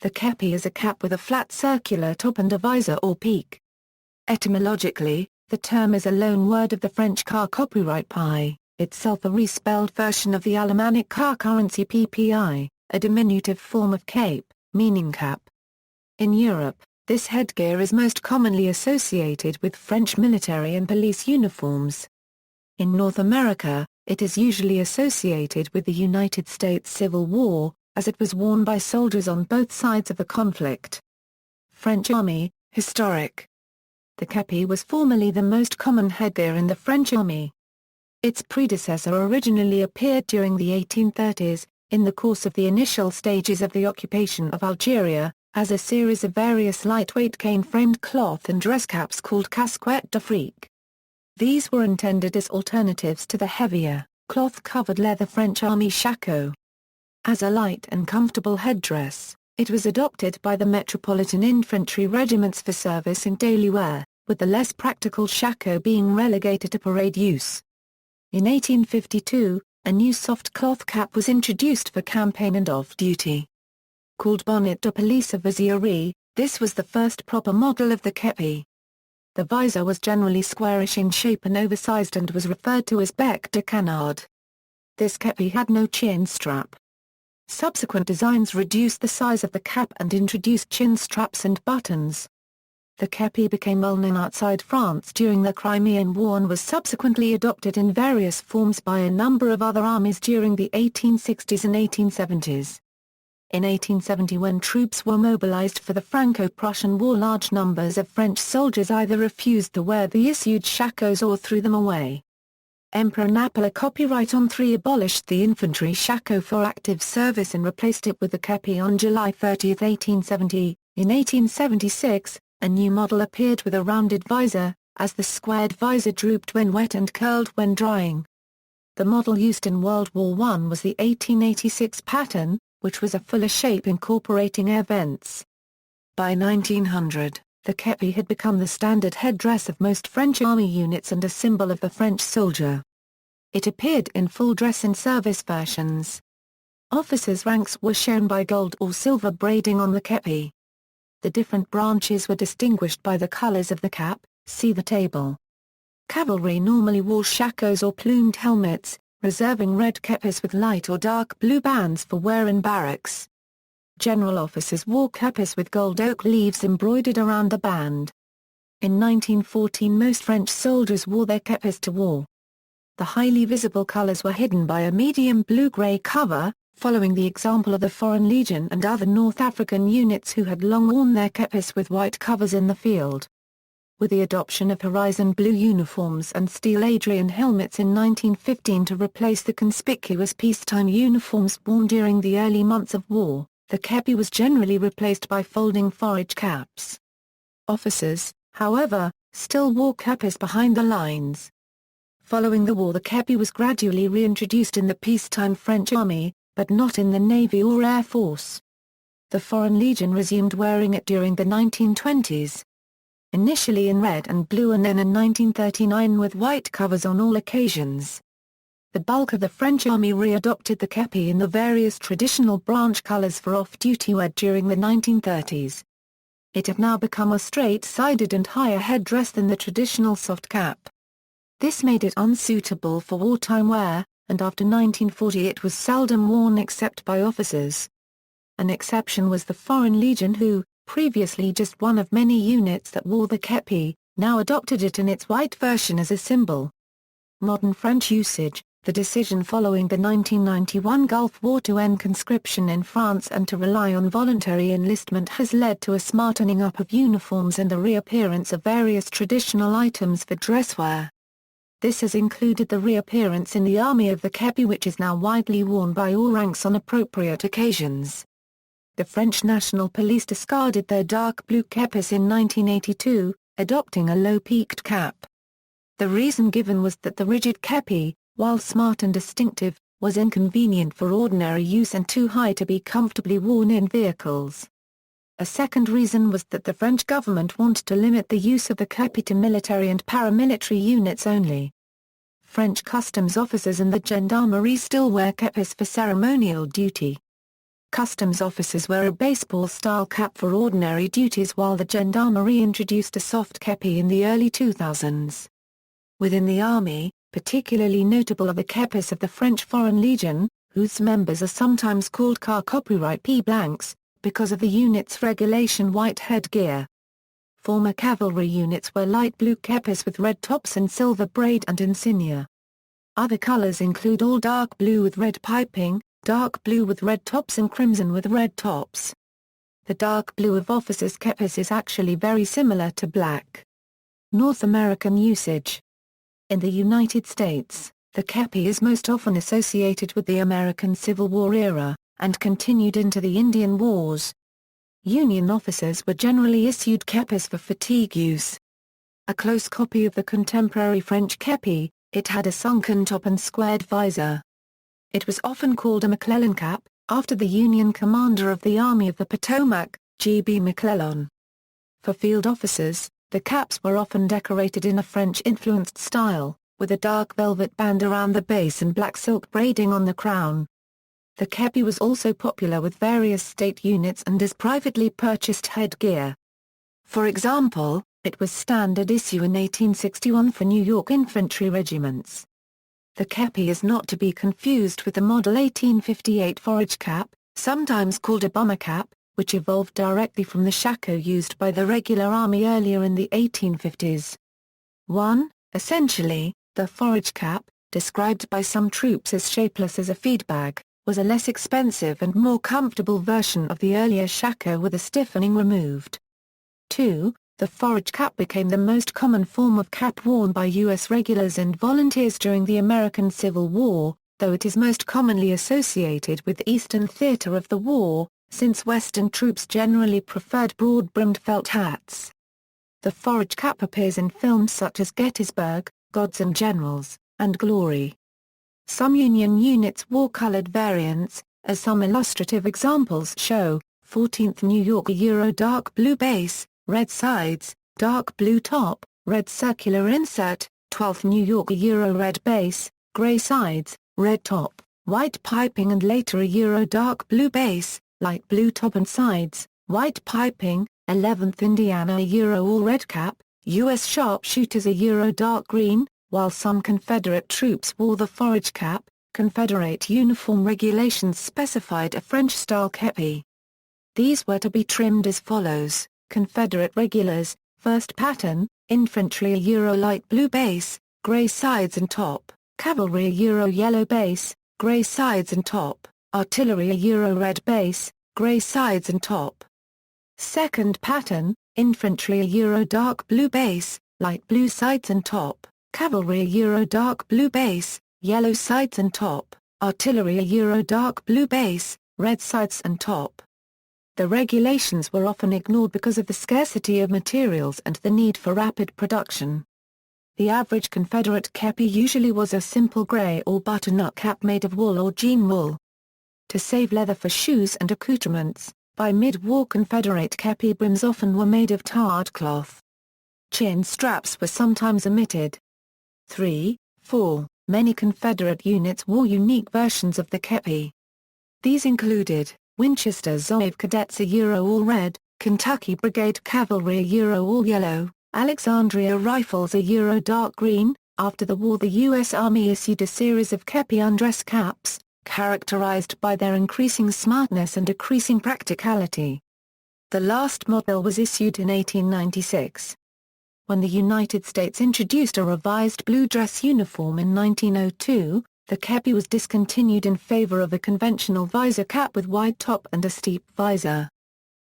The képi is a cap with a flat circular top and a visor or peak. Etymologically, the term is a loanword of the French car copyright pi, itself a respelled version of the Alemannic car currency PPI, a diminutive form of cape, meaning cap. In Europe, this headgear is most commonly associated with French military and police uniforms. In North America, it is usually associated with the United States Civil War, as it was worn by soldiers on both sides of the conflict. French Army, historic. The képi was formerly the most common headgear in the French Army. Its predecessor originally appeared during the 1830s, in the course of the initial stages of the occupation of Algeria, as a series of various lightweight cane-framed cloth and dress caps called casquette d'Afrique. These were intended as alternatives to the heavier, cloth-covered leather French Army shako. As a light and comfortable headdress, it was adopted by the Metropolitan Infantry regiments for service in daily wear, with the less practical shako being relegated to parade use. In 1852, a new soft cloth cap was introduced for campaign and off-duty. Called bonnet de police visor, this was the first proper model of the képi. The visor was generally squarish in shape and oversized and was referred to as bec de canard. This képi had no chin strap. Subsequent designs reduced the size of the cap and introduced chin straps and buttons. The képi became well known outside France during the Crimean War and was subsequently adopted in various forms by a number of other armies during the 1860s and 1870s. In 1870, when troops were mobilized for the Franco-Prussian War, large numbers of French soldiers either refused to wear the issued shakos or threw them away. Emperor Napoleon copyright on 3 abolished the infantry shako for active service and replaced it with the képi on July 30, 1870. In 1876, a new model appeared with a rounded visor, as the squared visor drooped when wet and curled when drying. The model used in World War I was the 1886 pattern, which was a fuller shape incorporating air vents. By 1900, the képi had become the standard headdress of most French army units and a symbol of the French soldier. It appeared in full dress and service versions. Officers' ranks were shown by gold or silver braiding on the képi. The different branches were distinguished by the colors of the cap, see the table. Cavalry normally wore shakos or plumed helmets, reserving red kepis with light or dark blue bands for wear in barracks. General officers wore kepis with gold oak leaves embroidered around the band. In 1914, most French soldiers wore their kepis to war. The highly visible colors were hidden by a medium blue-gray cover, following the example of the Foreign Legion and other North African units who had long worn their kepis with white covers in the field. With the adoption of horizon blue uniforms and steel Adrian helmets in 1915 to replace the conspicuous peacetime uniforms worn during the early months of war, the képi was generally replaced by folding forage caps. Officers, however, still wore kepis behind the lines. Following the war, the képi was gradually reintroduced in the peacetime French Army, but not in the Navy or Air Force. The Foreign Legion resumed wearing it during the 1920s. Initially in red and blue and then in 1939 with white covers on all occasions. The bulk of the French Army readopted the képi in the various traditional branch colors for off-duty wear during the 1930s. It had now become a straight-sided and higher headdress than the traditional soft cap. This made it unsuitable for wartime wear, and after 1940 it was seldom worn except by officers. An exception was the Foreign Legion who, previously just one of many units that wore the képi, now adopted it in its white version as a symbol. Modern French usage. The decision following the 1991 Gulf War to end conscription in France and to rely on voluntary enlistment has led to a smartening up of uniforms and the reappearance of various traditional items for dresswear. This has included the reappearance in the army of the képi, which is now widely worn by all ranks on appropriate occasions. The French National Police discarded their dark blue kepis in 1982, adopting a low-peaked cap. The reason given was that the rigid képi, while smart and distinctive, was inconvenient for ordinary use and too high to be comfortably worn in vehicles. A second reason was that the French government wanted to limit the use of the képi to military and paramilitary units only. French customs officers and the gendarmerie still wear kepis for ceremonial duty. Customs officers wear a baseball-style cap for ordinary duties while the gendarmerie introduced a soft képi in the early 2000s. Within the army, particularly notable are the képis of the French Foreign Legion, whose members are sometimes called car copyright P blanks, because of the unit's regulation white headgear. Former cavalry units wear light blue képis with red tops and silver braid and insignia. Other colors include all dark blue with red piping, dark blue with red tops and crimson with red tops. The dark blue of officers' képis is actually very similar to black. North American usage. In the United States, the képi is most often associated with the American Civil War era, and continued into the Indian Wars. Union officers were generally issued képis for fatigue use. A close copy of the contemporary French képi, it had a sunken top and squared visor. It was often called a McClellan cap, after the Union commander of the Army of the Potomac, G.B. McClellan. For field officers, the caps were often decorated in a French-influenced style, with a dark velvet band around the base and black silk braiding on the crown. The képi was also popular with various state units and as privately purchased headgear. For example, it was standard issue in 1861 for New York infantry regiments. The képi is not to be confused with the model 1858 forage cap, sometimes called a bomber cap, which evolved directly from the shako used by the regular army earlier in the 1850s. 1. Essentially, the forage cap, described by some troops as shapeless as a feed bag, was a less expensive and more comfortable version of the earlier shako with the stiffening removed. 2. The forage cap became the most common form of cap worn by U.S. regulars and volunteers during the American Civil War, though it is most commonly associated with the Eastern theater of the war, since Western troops generally preferred broad-brimmed felt hats. The forage cap appears in films such as Gettysburg, Gods and Generals, and Glory. Some Union units wore colored variants, as some illustrative examples show: 14th New York dark blue base, red sides, dark blue top, red circular insert; 12th New York red base, gray sides, red top, white piping, and later dark blue base, light blue top and sides, white piping; 11th Indiana all red cap, U.S. sharpshooters dark green, while some Confederate troops wore the forage cap. Confederate uniform regulations specified a French-style képi. These were to be trimmed as follows: Confederate regulars, first pattern, infantry light blue base, gray sides and top; cavalry yellow base, gray sides and top; artillery red base, gray sides and top. Second pattern, infantry dark blue base, light blue sides and top; cavalry dark blue base, yellow sides and top; artillery dark blue base, red sides and top. The regulations were often ignored because of the scarcity of materials and the need for rapid production. The average Confederate képi usually was a simple gray or butternut cap made of wool or jean wool. To save leather for shoes and accoutrements, by mid-war Confederate képi brims often were made of tarred cloth. Chin straps were sometimes omitted. 3. 4. Many Confederate units wore unique versions of the képi. These included Winchester Zouave Cadets all red, Kentucky Brigade Cavalry all yellow, Alexandria Rifles dark green. After the war, the U.S. Army issued a series of képi undress caps, characterized by their increasing smartness and decreasing practicality. The last model was issued in 1896. When the United States introduced a revised blue dress uniform in 1902, the képi was discontinued in favor of a conventional visor cap with wide top and a steep visor.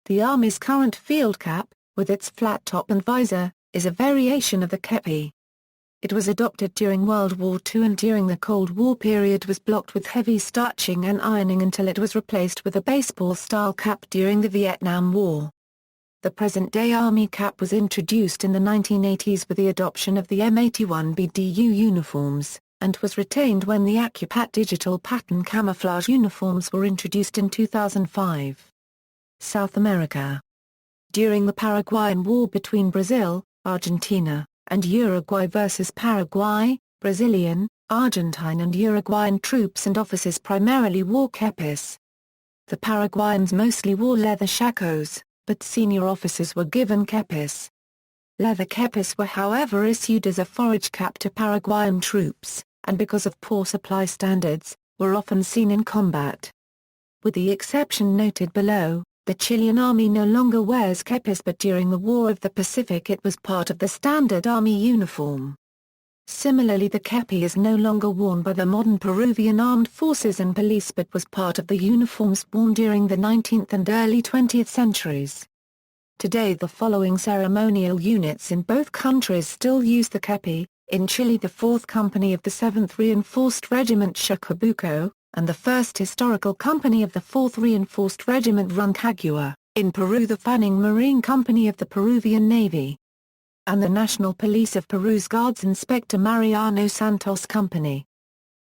The Army's current field cap, with its flat top and visor, is a variation of the képi. It was adopted during World War II and during the Cold War period was blocked with heavy starching and ironing until it was replaced with a baseball-style cap during the Vietnam War. The present-day Army cap was introduced in the 1980s with the adoption of the M81 BDU uniforms, and was retained when the AccuPat digital pattern camouflage uniforms were introduced in 2005. South America. During the Paraguayan War between Brazil, Argentina, and Uruguay versus Paraguay, Brazilian, Argentine and Uruguayan troops and officers primarily wore kepis. The Paraguayans mostly wore leather shakos, but senior officers were given kepis. Leather kepis were however issued as a forage cap to Paraguayan troops, and because of poor supply standards, were often seen in combat. With the exception noted below, the Chilean Army no longer wears kepis, but during the War of the Pacific it was part of the standard Army uniform. Similarly, the képi is no longer worn by the modern Peruvian armed forces and police, but was part of the uniforms worn during the 19th and early 20th centuries. Today the following ceremonial units in both countries still use the képi: in Chile the 4th Company of the 7th Reinforced Regiment Chacabuco, and the 1st Historical Company of the 4th Reinforced Regiment Rancagua, in Peru the Fanning Marine Company of the Peruvian Navy, and the National Police of Peru's Guards Inspector Mariano Santos Company.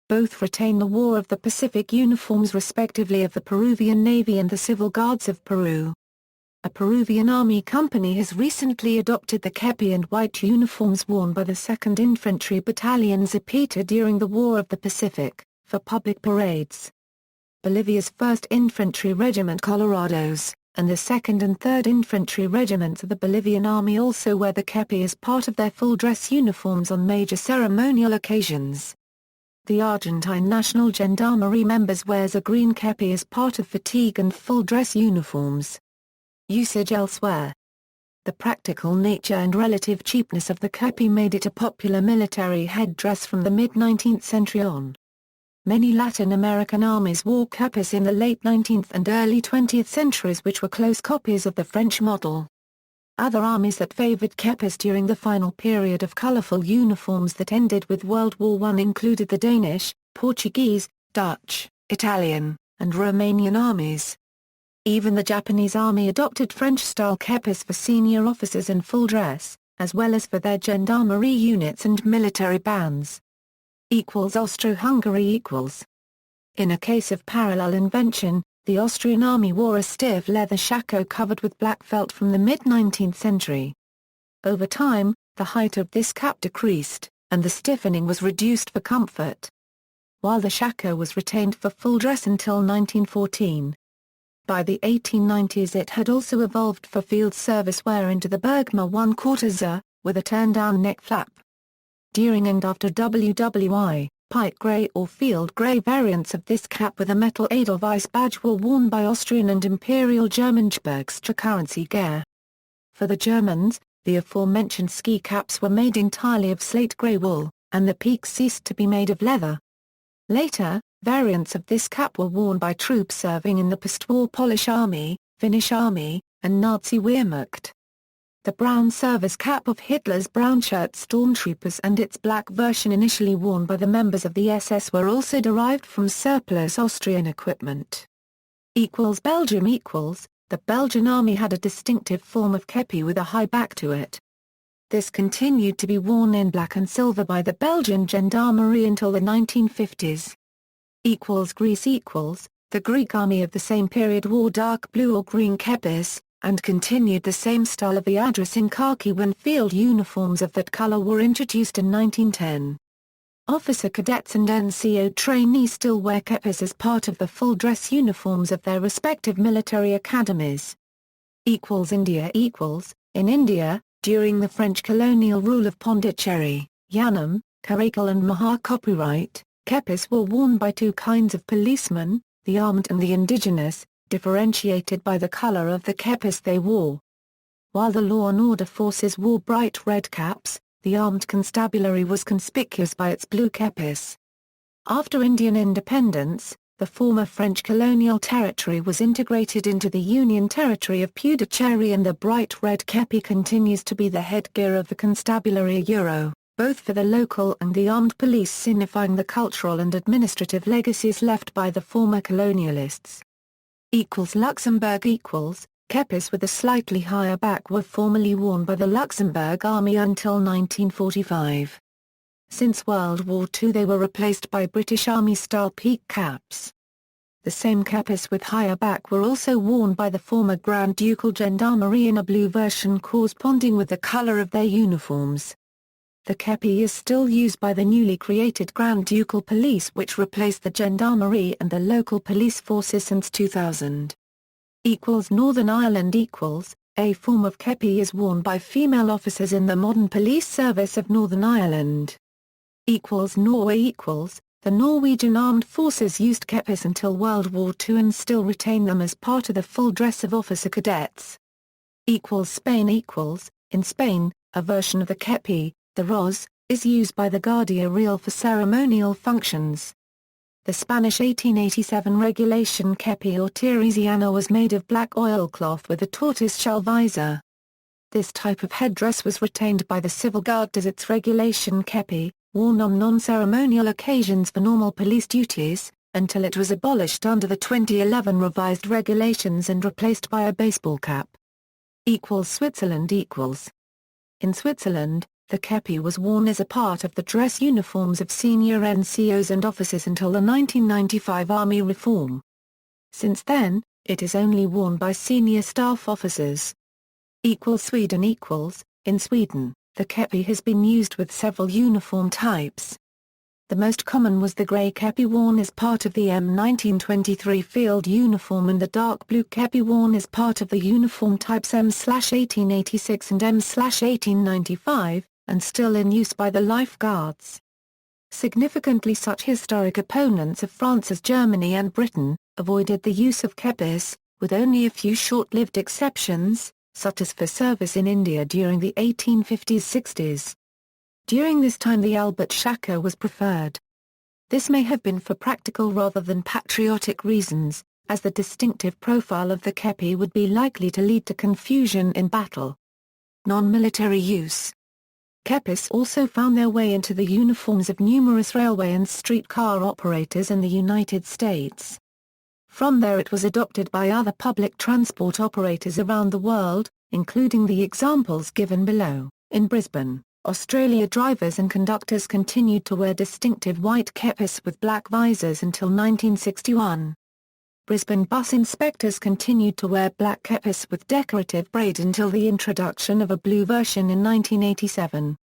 Both retain the War of the Pacific uniforms respectively of the Peruvian Navy and the Civil Guards of Peru. A Peruvian Army company has recently adopted the képi and white uniforms worn by the 2nd Infantry Battalion Zapata during the War of the Pacific, for public parades. Bolivia's 1st Infantry Regiment Colorados, and the 2nd and 3rd Infantry Regiments of the Bolivian Army also wear the képi as part of their full-dress uniforms on major ceremonial occasions. The Argentine National Gendarmerie members wears a green képi as part of fatigue and full-dress uniforms. Usage elsewhere. The practical nature and relative cheapness of the képi made it a popular military headdress from the mid-19th century on. Many Latin American armies wore kepis in the late 19th and early 20th centuries, which were close copies of the French model. Other armies that favored kepis during the final period of colorful uniforms that ended with World War I included the Danish, Portuguese, Dutch, Italian, and Romanian armies. Even the Japanese army adopted French-style kepis for senior officers in full dress, as well as for their gendarmerie units and military bands. Austro-Hungary =. In a case of parallel invention, the Austrian army wore a stiff leather shako covered with black felt from the mid-19th century. Over time, the height of this cap decreased, and the stiffening was reduced for comfort, while the shako was retained for full dress until 1914. By the 1890s it had also evolved for field service wear into the Bergma 1/4 Z, with a turn-down neck flap. During and after WWI, pike grey or field grey variants of this cap with a metal Edelweiss badge were worn by Austrian and Imperial German Gear. For the Germans, the aforementioned ski caps were made entirely of slate grey wool, and the peaks ceased to be made of leather. Later, variants of this cap were worn by troops serving in the post-war Polish Army, Finnish Army, and Nazi Wehrmacht. The brown service cap of Hitler's brown-shirt stormtroopers and its black version initially worn by the members of the SS were also derived from surplus Austrian equipment. Belgium The Belgian army had a distinctive form of képi with a high back to it. This continued to be worn in black and silver by the Belgian gendarmerie until the 1950s. Greece The Greek army of the same period wore dark blue or green kepis, and continued the same style of the address in khaki when field uniforms of that color were introduced in 1910. Officer cadets and NCO trainees still wear kepis as part of the full-dress uniforms of their respective military academies. India In India, during the French colonial rule of Pondicherry, Yanam, Karaikal and Mahar copyright, kepis were worn by two kinds of policemen, the armed and the indigenous, differentiated by the color of the kepis they wore. While the law and order forces wore bright red caps, the armed constabulary was conspicuous by its blue kepis. After Indian independence, the former French colonial territory was integrated into the Union territory of Puducherry, and the bright red képi continues to be the headgear of the constabulary both for the local and the armed police, signifying the cultural and administrative legacies left by the former colonialists. Luxembourg Kepis with a slightly higher back were formerly worn by the Luxembourg Army until 1945. Since World War II they were replaced by British Army-style peak caps. The same kepis with higher back were also worn by the former Grand Ducal Gendarmerie in a blue version corresponding with the colour of their uniforms. the képi is still used by the newly created Grand Ducal Police, which replaced the gendarmerie and the local police forces since 2000. Northern Ireland a form of képi is worn by female officers in the modern police service of Northern Ireland. Norway the Norwegian armed forces used kepis until World War II and still retain them as part of the full dress of officer cadets. Spain in Spain, a version of the képi, the ros, is used by the Guardia Real for ceremonial functions. The Spanish 1887 regulation képi or tiresiana was made of black oilcloth with a tortoise-shell visor. This type of headdress was retained by the Civil Guard as its regulation képi, worn on non-ceremonial occasions for normal police duties, until it was abolished under the 2011 revised regulations and replaced by a baseball cap. Switzerland In Switzerland, the képi was worn as a part of the dress uniforms of senior NCOs and officers until the 1995 army reform. Since then, it is only worn by senior staff officers. Sweden In Sweden, the képi has been used with several uniform types. The most common was the grey képi worn as part of the M1923 field uniform and the dark blue képi worn as part of the uniform types M/1886 and M/1895, and still in use by the Life Guards. Significantly, such historic opponents of France as Germany and Britain avoided the use of kepis, with only a few short-lived exceptions, such as for service in India during the 1850s-60s. During this time the Albert shako was preferred. This may have been for practical rather than patriotic reasons, as the distinctive profile of the képi would be likely to lead to confusion in battle. Non-military use. Kepis also found their way into the uniforms of numerous railway and streetcar operators in the United States. From there it was adopted by other public transport operators around the world, including the examples given below. In Brisbane, Australia, drivers and conductors continued to wear distinctive white kepis with black visors until 1961. Brisbane bus inspectors continued to wear black kepis with decorative braid until the introduction of a blue version in 1987.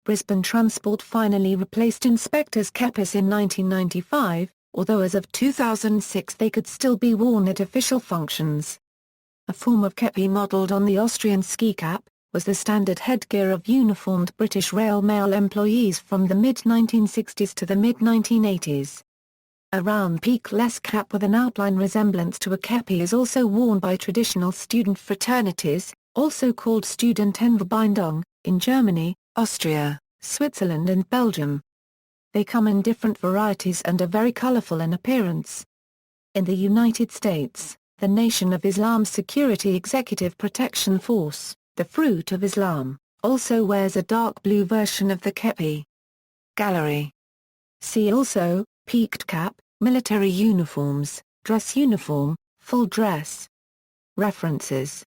Brisbane Transport finally replaced inspectors' kepis in 1995, although as of 2006 they could still be worn at official functions. A form of képi modelled on the Austrian ski cap, was the standard headgear of uniformed British Rail Mail employees from the mid-1960s to the mid-1980s. A round peak-less cap with an outline resemblance to a képi is also worn by traditional student fraternities, also called Studentenverbindung, in Germany, Austria, Switzerland and Belgium. They come in different varieties and are very colorful in appearance. In the United States, the Nation of Islam's Security Executive Protection Force, the Fruit of Islam, also wears a dark blue version of the képi. Gallery. See also, peaked cap, military uniforms, dress uniform, full dress. References